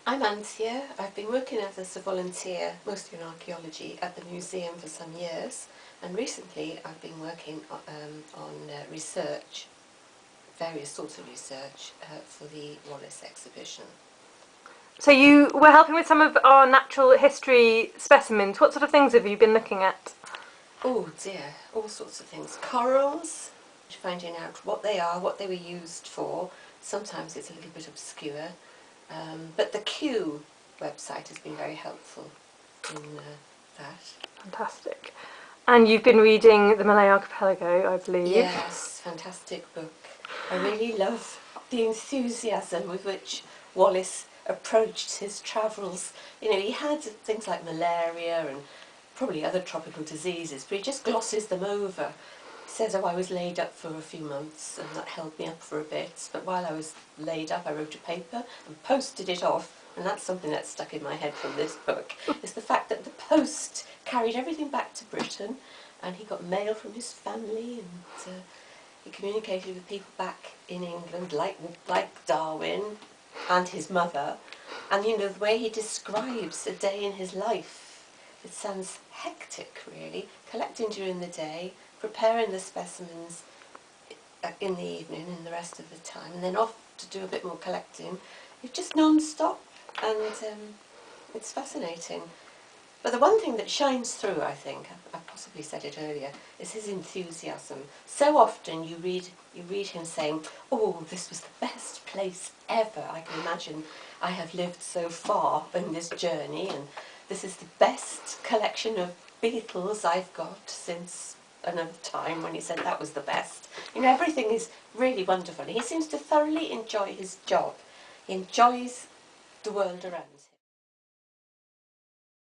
I'm Anthea. I've been working as a volunteer, mostly in archaeology, at the museum for some years, and recently I've been working on research, various sorts of research for the Wallace exhibition. So you were helping with some of our natural history specimens. What sort of things have you been looking at? Oh dear, all sorts of things. Corals, finding out what they are, what they were used for. Sometimes it's a little bit obscure. But the Q website has been very helpful in that. Fantastic. And you've been reading the Malay Archipelago, I believe. Yes, fantastic book. I really love the enthusiasm with which Wallace approached his travels. You know, he had things like malaria and probably other tropical diseases, but he just glosses them over. He says, oh, I was laid up for a few months and that held me up for a bit, but while I was laid up I wrote a paper and posted it off, and that's something that's stuck in my head from this book, is the fact that the post carried everything back to Britain, and he got mail from his family, and he communicated with people back in England, like Darwin and his mother, and you know, the way he describes a day in his life, it sounds hectic really, collecting during the day, preparing the specimens in the evening and the rest of the time, and then off to do a bit more collecting. It's just non-stop, and it's fascinating. But the one thing that shines through, I think, I possibly said it earlier, is his enthusiasm. So often you read him saying, oh, this was the best place ever I can imagine. I have lived so far in this journey, and this is the best collection of beetles I've got since another time when he said that was the best. You know, everything is really wonderful. He seems to thoroughly enjoy his job. He enjoys the world around him.